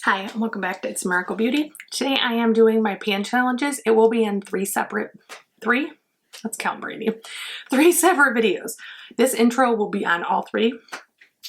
Hi, and welcome back to It's Miracle Beauty. Today I am doing my pan challenges. It will be in three separate videos. This intro will be on all three.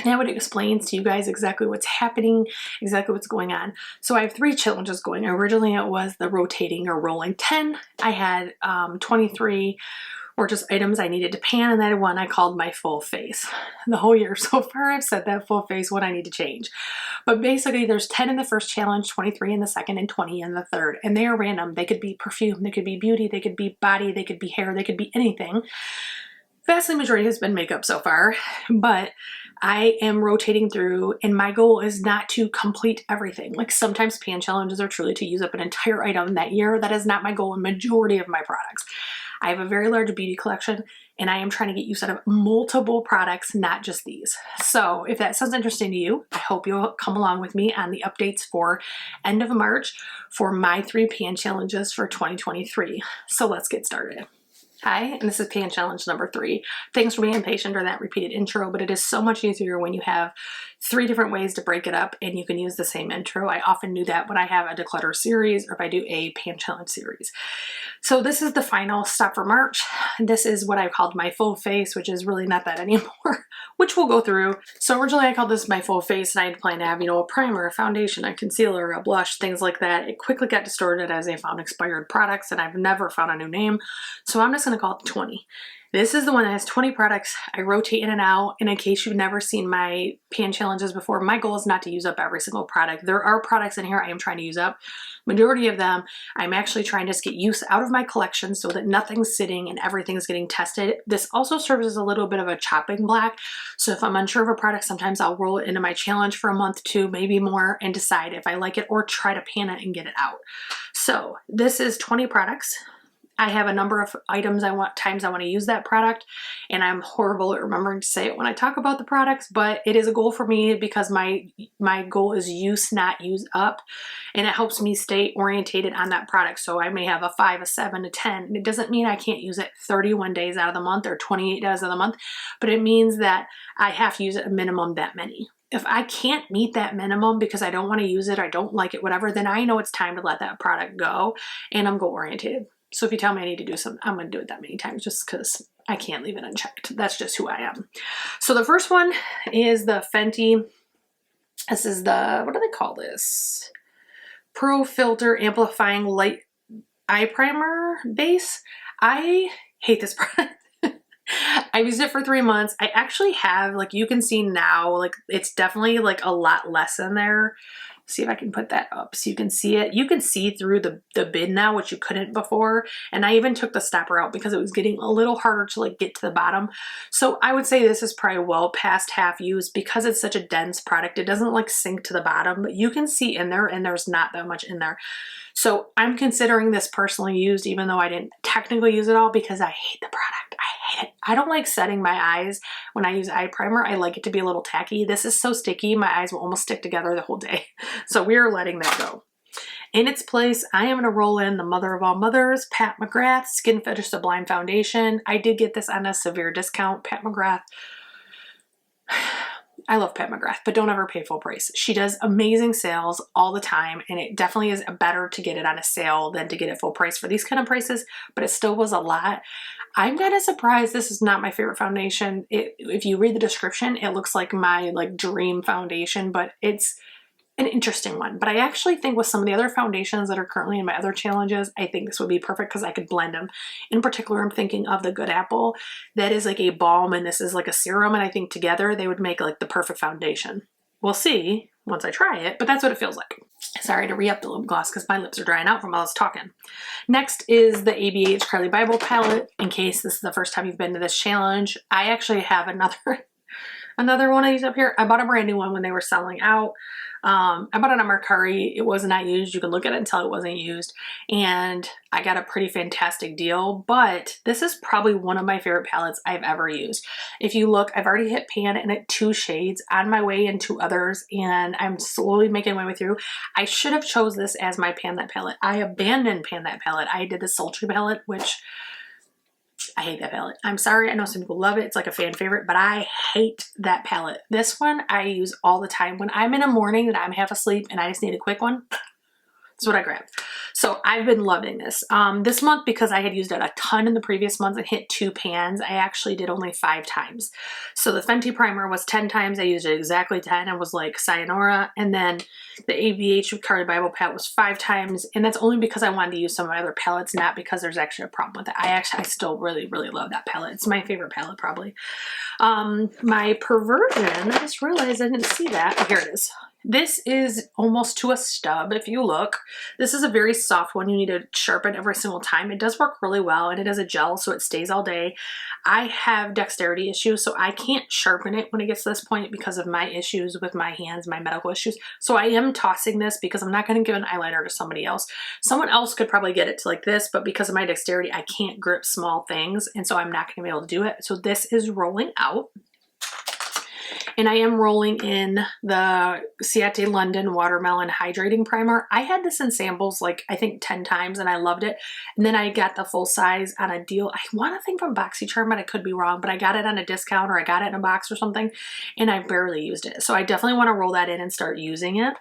Now it explains to you guys exactly what's happening, exactly what's going on. So I have three challenges going. Originally it was the rotating or rolling 10. I had 23 or just items I needed to pan, and that one I called my full face. The whole year so far I've said that full face one I need to change. But basically there's 10 in the first challenge, 23 in the second, and 20 in the third. And they are random. They could be perfume, they could be beauty, they could be body, they could be hair, they could be anything. Vastly majority has been makeup so far, but I am rotating through, and my goal is not to complete everything. Like sometimes pan challenges are truly to use up an entire item that year. That is not my goal in majority of my products. I have a very large beauty collection and I am trying to get use out of multiple products, not just these. So if that sounds interesting to you, I hope you'll come along with me on the updates for end of March for my 3 pan challenges for 2023. So let's get started. Hi, and this is pan challenge number 3. Thanks for being patient or that repeated intro, but it is so much easier when you have 3 different ways to break it up and you can use the same intro. I often do that when I have a declutter series or if I do a pan challenge series. So this is the final stop for March. This is what I called my full face, which is really not that anymore, which we'll go through. So originally I called this my full face and I had planned to have, a primer, a foundation, a concealer, a blush, things like that. It quickly got distorted as I found expired products and I've never found a new name. So I'm just going to call it 20. This is the one that has 20 products. I rotate in and out. And in case you've never seen my pan challenges before, my goal is not to use up every single product. There are products in here I am trying to use up. Majority of them, I'm actually trying to just get use out of my collection so that nothing's sitting and everything's getting tested. This also serves as a little bit of a chopping block. So if I'm unsure of a product, sometimes I'll roll it into my challenge for a month, 2, maybe more, and decide if I like it or try to pan it and get it out. So this is 20 products. I have a number of times I want to use that product, and I'm horrible at remembering to say it when I talk about the products, but it is a goal for me because my goal is use, not use up, and it helps me stay orientated on that product. So I may have a 5, a 7, a 10, and it doesn't mean I can't use it 31 days out of the month or 28 days out of the month, but it means that I have to use it a minimum that many. If I can't meet that minimum because I don't want to use it, I don't like it, whatever, then I know it's time to let that product go, and I'm goal oriented. So if you tell me I need to do something, I'm going to do it that many times just because I can't leave it unchecked. That's just who I am. So the first one is the Fenty. This is the, what do they call this? Pro Filter Amplifying Light Eye Primer Base. I hate this product. I've used it for 3 months. I actually have, like you can see now, like it's definitely like a lot less in there. See if I can put that up so you can see it. You can see through the bid now, which you couldn't before. And I even took the stopper out because it was getting a little harder to like get to the bottom. So I would say this is probably well past half used because it's such a dense product. It doesn't like sink to the bottom, but you can see in there and there's not that much in there. So I'm considering this personally used, even though I didn't technically use it all because I hate the product. I hate it. I don't like setting my eyes when I use eye primer. I like it to be a little tacky. This is so sticky, my eyes will almost stick together the whole day. So we are letting that go. In its place, I am going to roll in the mother of all mothers, Pat McGrath Skin Fetish Sublime Foundation. I did get this on a severe discount. Pat McGrath. I love Pat McGrath, but don't ever pay full price. She does amazing sales all the time, and it definitely is better to get it on a sale than to get it full price for these kind of prices, but it still was a lot. I'm kind of surprised this is not my favorite foundation. If you read the description, it looks like my dream foundation, but it's an interesting one. But I actually think with some of the other foundations that are currently in my other challenges, I think this would be perfect because I could blend them. In particular, I'm thinking of the Good Apple. That is like a balm and this is like a serum, and I think together they would make like the perfect foundation. We'll see once I try it, but that's what it feels like. Sorry to re-up the lip gloss because my lips are drying out from all this talking. Next is the ABH Kylie Bible palette. In case this is the first time you've been to this challenge, I actually have another one of these up here. I bought a brand new one when they were selling out. I bought it on Mercari. It was not used. You could look at it until it wasn't used. And I got a pretty fantastic deal, but this is probably one of my favorite palettes I've ever used. If you look, I've already hit pan in it 2 shades, on my way into others, and I'm slowly making my way through. I should have chose this as my Pan That palette. I abandoned Pan That palette. I did the Sultry palette, which I hate that palette. I'm sorry, I know some people love it. It's like a fan favorite, but I hate that palette. This one I use all the time. When I'm in a morning that I'm half asleep and I just need a quick one, that's what I grabbed. So I've been loving this. This month, because I had used it a ton in the previous months and hit 2 pans, I actually did only 5 times. So the Fenty primer was 10 times. I used it exactly 10. I was like sayonara. And then the ABH Carly Bible palette was 5 times. And that's only because I wanted to use some of my other palettes, not because there's actually a problem with it. I still really, really love that palette. It's my favorite palette probably. My Perversion, I just realized I didn't see that. Oh, here it is. This is almost to a stub if you look. This is a very soft one. You need to sharpen every single time. It does work really well, and it is a gel, so it stays all day. I have dexterity issues, so I can't sharpen it when it gets to this point because of my issues with my hands, my medical issues. So I am tossing this because I'm not going to give an eyeliner to somebody else. Someone else could probably get it to like this, but because of my dexterity, I can't grip small things, and so I'm not going to be able to do it. So this is rolling out. And I am rolling in the Ciate London Watermelon Hydrating Primer. I had this in samples like I think 10 times and I loved it. And then I got the full size on a deal. I want to think from BoxyCharm, but I could be wrong. But I got it on a discount or I got it in a box or something. And I barely used it. So I definitely want to roll that in and start using it.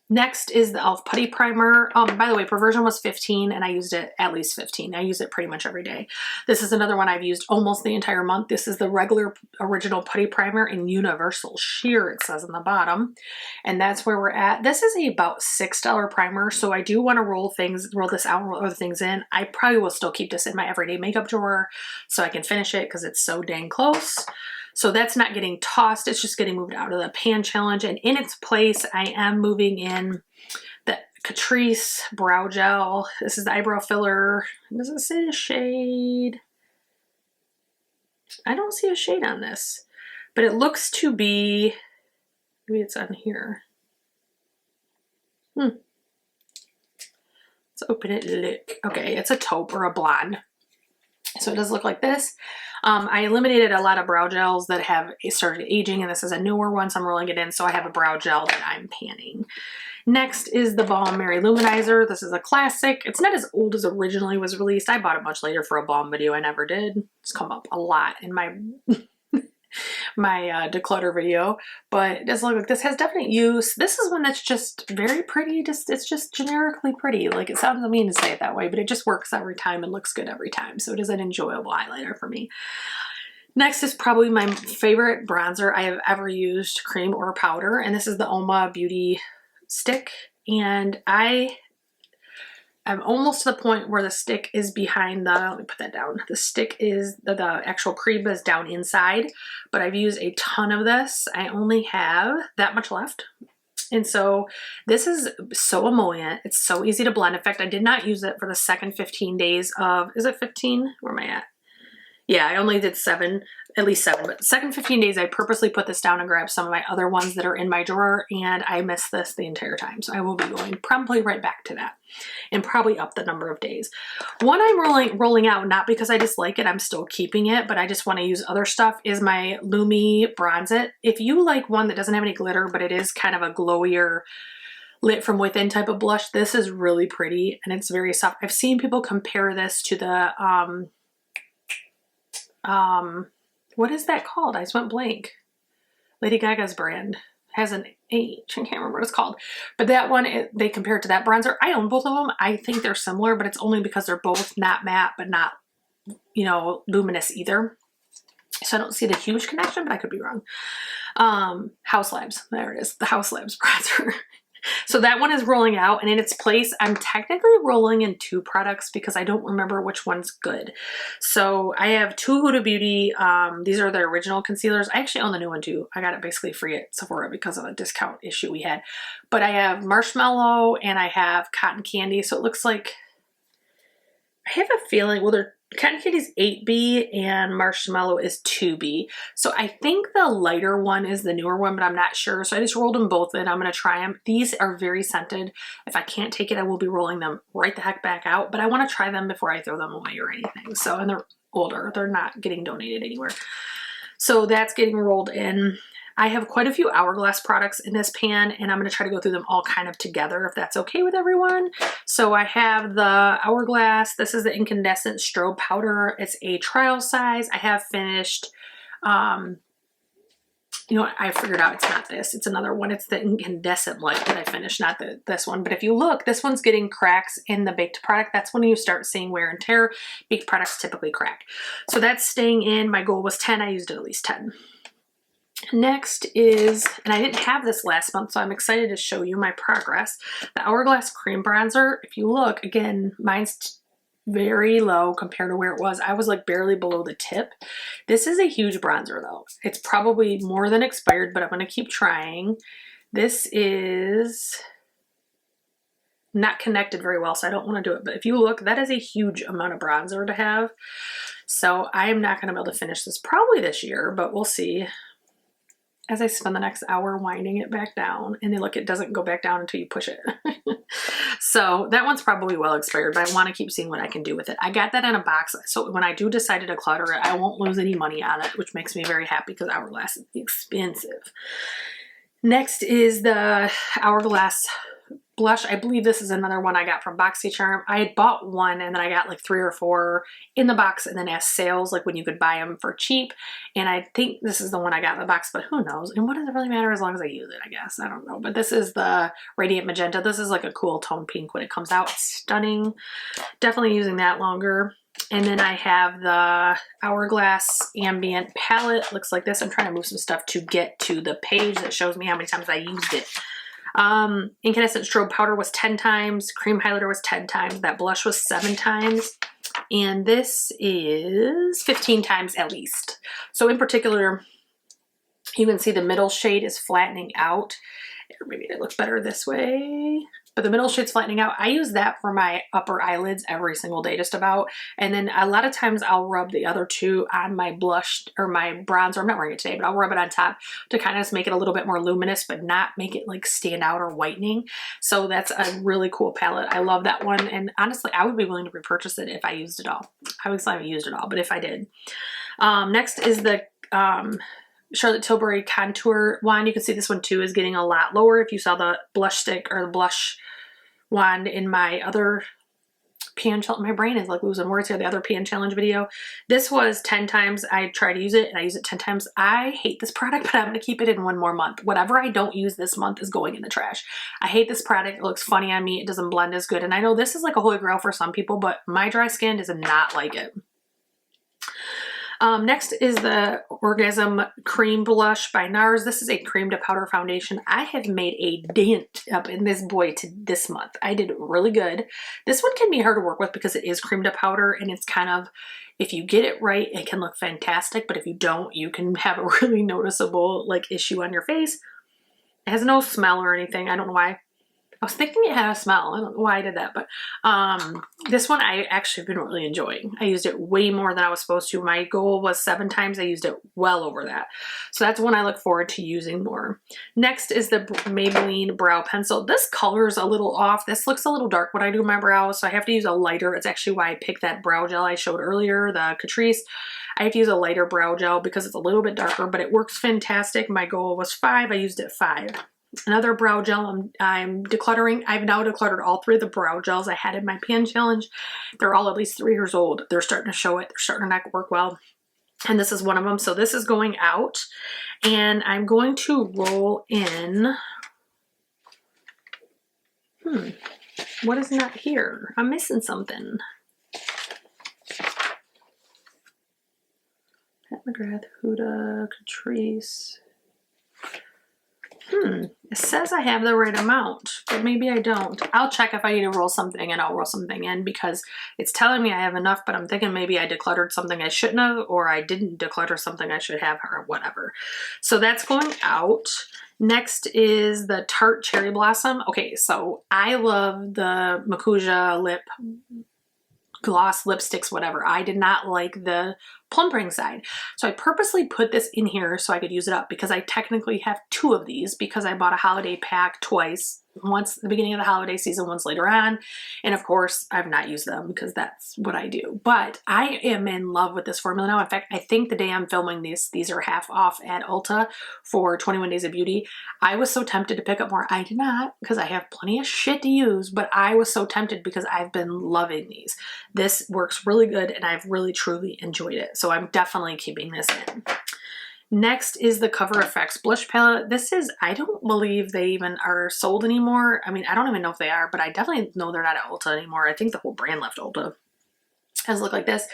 Next is the e.l.f. Putty Primer. By the way, Perversion was 15 and I used it at least 15. I use it pretty much every day. This is another one I've used almost the entire month. This is the regular original Putty Primer in Universal Sheer, it says on the bottom. And that's where we're at. This is about $6 primer, so I do want to roll this out and roll other things in. I probably will still keep this in my everyday makeup drawer so I can finish it because it's so dang close. So that's not getting tossed, it's just getting moved out of the pan challenge. And in its place, I am moving in the Catrice Brow Gel. This is the eyebrow filler. Does it say a shade? I don't see a shade on this, but it looks to be, maybe it's on here. Let's open it, look. Okay, it's a taupe or a blonde. So it does look like this. I eliminated a lot of brow gels that have started aging, and this is a newer one, so I'm rolling it in, so I have a brow gel that I'm panning. Next is the Balm Mary Luminizer. This is a classic. It's not as old as originally was released. I bought it much later for a balm video. I never did. It's come up a lot in my my declutter video, but it does look like this has definite use. This is one that's just very pretty. It's just generically pretty. Like, it sounds mean to say it that way, but it just works every time and looks good every time. So it is an enjoyable highlighter for me. Next is probably my favorite bronzer I have ever used, cream or powder, and this is the Oma Beauty stick. And I'm almost to the point where the stick is behind the, let me put that down. The stick is, the actual cream is down inside, but I've used a ton of this. I only have that much left. And so this is so emollient. It's so easy to blend. In fact, I did not use it for the second 15 days of, is it 15? Where am I at? Yeah, I only did 7, at least 7, but second 15 days, I purposely put this down and grabbed some of my other ones that are in my drawer, and I missed this the entire time. So I will be going probably right back to that and probably up the number of days. One I'm rolling out, not because I dislike it, I'm still keeping it, but I just want to use other stuff, is my Lumi Bronze It. If you like one that doesn't have any glitter, but it is kind of a glowier, lit from within type of blush, this is really pretty and it's very soft. I've seen people compare this to the, what is that called? I just went blank. Lady Gaga's brand has an H. I can't remember what it's called. But that one, they compare it to that bronzer. I own both of them. I think they're similar, but it's only because they're both not matte, but not, you know, luminous either. So I don't see the huge connection, but I could be wrong. House Labs. There it is. The House Labs bronzer. So that one is rolling out, and in its place, I'm technically rolling in 2 products because I don't remember which one's good. So I have 2 Huda Beauty. These are the original concealers. I actually own the new one too. I got it basically free at Sephora because of a discount issue we had. But I have Marshmallow and I have Cotton Candy. So it looks like, I have a feeling, well, Cotton Candy is 8B and Marshmallow is 2B. So I think the lighter one is the newer one, but I'm not sure. So I just rolled them both in. I'm going to try them. These are very scented. If I can't take it, I will be rolling them right the heck back out. But I want to try them before I throw them away or anything. So, and they're older. They're not getting donated anywhere. So that's getting rolled in. I have quite a few Hourglass products in this pan, and I'm going to try to go through them all kind of together if that's okay with everyone. So I have the Hourglass. This is the incandescent strobe powder. It's a trial size. I have finished, you know what, I figured out it's not this. It's another one. It's the incandescent light that I finished, not this one. But if you look, this one's getting cracks in the baked product. That's when you start seeing wear and tear. Baked products typically crack. So that's staying in. My goal was 10. I used it at least 10. Next is, and I didn't have this last month, so I'm excited to show you my progress. The Hourglass Cream Bronzer. If you look, again, mine's very low compared to where it was. I was like barely below the tip. This is a huge bronzer though. It's probably more than expired, but I'm going to keep trying. This is not connected very well, so I don't want to do it. But if you look, that is a huge amount of bronzer to have. So I am not going to be able to finish this probably this year, but we'll see. As I spend the next hour winding it back down, and then look, it doesn't go back down until you push it. So that one's probably well expired, but I want to keep seeing what I can do with it. I got that in a box, so when I do decide to declutter it, I won't lose any money on it, which makes me very happy because Hourglass is expensive. Next is the Hourglass Blush. I believe this is another one I got from BoxyCharm. I had bought one and then I got like 3 or 4 in the box, and then as sales, like when you could buy them for cheap. And I think this is the one I got in the box, but who knows? And what does it really matter as long as I use it, I guess? I don't know. But this is the Radiant Magenta. This is like a cool tone pink when it comes out. It's stunning. Definitely using that longer. And then I have the Hourglass Ambient palette. Looks like this. I'm trying to move some stuff to get to the page that shows me how many times I used it. Incandescent strobe powder was 10 times. Cream highlighter was 10 times. That blush was 7 times. And this is 15 times at least. So in particular, you can see the middle shade is flattening out. Or maybe it looks better this way. But the middle shade's flattening out. I use that for my upper eyelids every single day just about. And then a lot of times I'll rub the other two on my blush or my bronzer. I'm not wearing it today, but I'll rub it on top to kind of just make it a little bit more luminous, but not make it like stand out or whitening. So that's a really cool palette. I love that one. And honestly, I would be willing to repurchase it if I used it all. I would say I haven't used it all, but if I did. Next is the Charlotte Tilbury contour wand. You can see this one too is getting a lot lower. If you saw the blush stick or the blush wand in my other pan challenge, my brain is like losing words here, the other pan challenge video. This was 10 times I tried to use it, and I use it 10 times. I hate this product, but I'm going to keep it in one more month. Whatever I don't use this month is going in the trash. I hate this product. It looks funny on me. It doesn't blend as good. And I know this is like a holy grail for some people, but my dry skin does not like it. Next is the Orgasm Cream Blush by Nars. This is a cream to powder foundation. I have made a dent up in this boy to this month. I did really good. This one can be hard to work with because it is cream to powder, and it's kind of, if you get it right, it can look fantastic, but if you don't, you can have a really noticeable like issue on your face. It has no smell or anything. I don't know why. I was thinking it had a smell. I don't know why I did that, but this one I actually have been really enjoying. I used it way more than I was supposed to. My goal was 7 times. I used it well over that. So that's one I look forward to using more. Next is the Maybelline Brow Pencil. This color is a little off. This looks a little dark when I do my brows, so I have to use a lighter. It's actually why I picked that brow gel I showed earlier, the Catrice. I have to use a lighter brow gel because it's a little bit darker, but it works fantastic. My goal was 5. I used it 5. Another brow gel I'm decluttering. I've now decluttered all 3 of the brow gels I had in my pan challenge. They're all at least 3 years old. They're starting to show it. They're starting to not work well. And this is one of them. So this is going out. And I'm going to roll in. What is not here? I'm missing something. Pat McGrath, Huda, Catrice. It says I have the right amount, but maybe I don't. I'll check if I need to roll something, and I'll roll something in because it's telling me I have enough, but I'm thinking maybe I decluttered something I shouldn't have, or I didn't declutter something I should have, or whatever. So that's going out. Next is the Tarte Cherry Blossom. Okay, so I love the Makuja lip gloss lipsticks, whatever. I did not like the plumping side. So I purposely put this in here so I could use it up, because I technically have 2 of these because I bought a holiday pack twice. Once at the beginning of the holiday season, once later on. And of course, I've not used them because that's what I do. But I am in love with this formula now. In fact, I think the day I'm filming these are half off at Ulta for 21 Days of Beauty. I was so tempted to pick up more. I did not, because I have plenty of shit to use, but I was so tempted because I've been loving these. This works really good and I've really truly enjoyed it. So I'm definitely keeping this in. Next is the Cover FX Blush Palette. This is, I don't believe they even are sold anymore. I mean, I don't even know if they are, but I definitely know they're not at Ulta anymore. I think the whole brand left Ulta. It does look like this.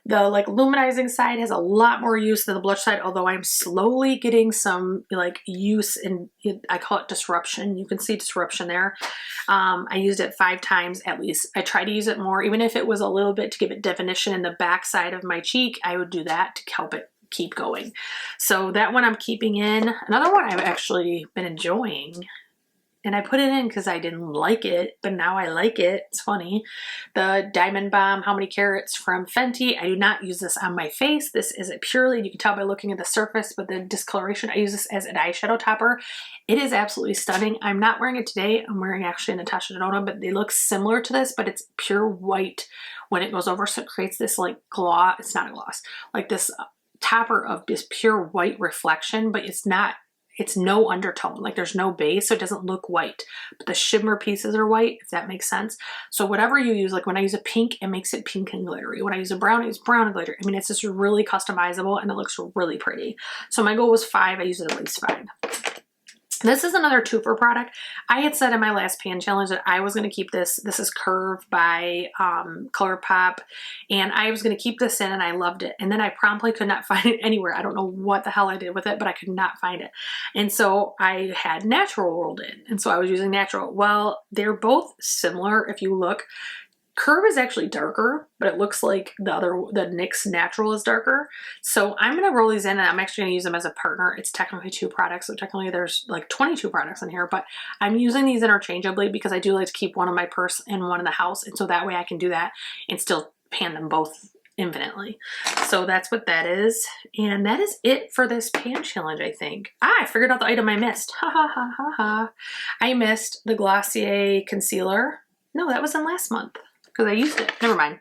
The like luminizing side has a lot more use than the blush side, although I'm slowly getting some like use in, I call it disruption. You can see disruption there. I used it 5 times at least. I try to use it more, even if it was a little bit to give it definition in the back side of my cheek. I would do that to help it keep going. So that one I'm keeping in. Another one I've actually been enjoying, and I put it in because I didn't like it, but now I like it. It's funny. The Diamond Bomb How Many Carats from Fenty. I do not use this on my face. This is a purely, you can tell by looking at the surface, but the discoloration, I use this as an eyeshadow topper. It is absolutely stunning. I'm not wearing it today. I'm wearing actually a Natasha Denona, but they look similar to this, but it's pure white when it goes over. So it creates this like gloss. It's not a gloss, like this topper of this pure white reflection, but it's no undertone, like there's no base, so it doesn't look white, but the shimmer pieces are white, if that makes sense. So whatever you use, like when I use a pink, it makes it pink and glittery. When I use a brown, I use brown and glittery. I mean, it's just really customizable and it looks really pretty. So my goal was 5, I used it at least 5. This is another 2-for product. I had said in my last pan challenge that I was going to keep this. This is Curve by Colourpop, and I was going to keep this in, and I loved it. And then I promptly could not find it anywhere. I don't know what the hell I did with it, but I could not find it. And so I had Natural rolled in, and so I was using Natural. Well, they're both similar if you look. Curve is actually darker, but it looks like the NYX Natural is darker. So I'm going to roll these in, and I'm actually going to use them as a partner. It's technically 2 products, so technically there's like 22 products in here, but I'm using these interchangeably because I do like to keep one in my purse and one in the house, and so that way I can do that and still pan them both infinitely. So that's what that is, and that is it for this pan challenge, I think. I figured out the item I missed. Ha ha ha ha ha. I missed the Glossier Concealer. No, that was in last month, because I used it. Never mind.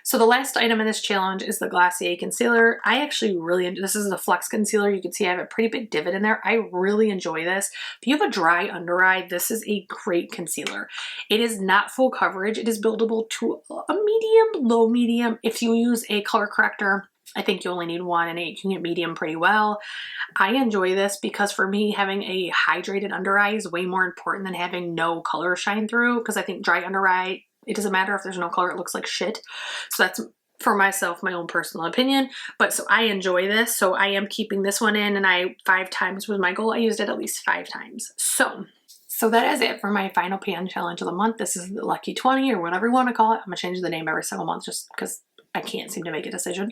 So the last item in this challenge is the Glossier Concealer. I actually really enjoy this. Is a Flex Concealer. You can see I have a pretty big divot in there. I really enjoy this. If you have a dry under eye, this is a great concealer. It is not full coverage. It is buildable to a medium, low medium. If you use a color corrector, I think you only need 1, and you can get medium pretty well. I enjoy this because for me, having a hydrated under eye is way more important than having no color shine through, because I think dry under eye, it doesn't matter if there's no color, it looks like shit. So that's, for myself, my own personal opinion. But so I enjoy this. So I am keeping this one in, and 5 times was my goal. I used it at least 5 times. So that is it for my final pan challenge of the month. This is the Lucky 20 or whatever you want to call it. I'm going to change the name every single month just because I can't seem to make a decision.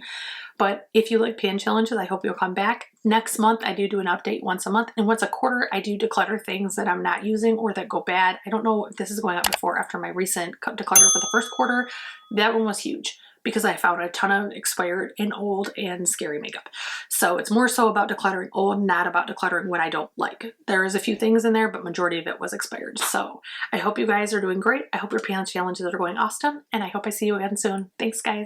But if you like pan challenges, I hope you'll come back. Next month, I do an update once a month, and once a quarter, I do declutter things that I'm not using or that go bad. I don't know if this is going up before or after my recent declutter for the first quarter. That one was huge because I found a ton of expired and old and scary makeup. So it's more so about decluttering old, not about decluttering what I don't like. There is a few things in there, but majority of it was expired. So I hope you guys are doing great. I hope your pan challenges are going awesome, and I hope I see you again soon. Thanks, guys.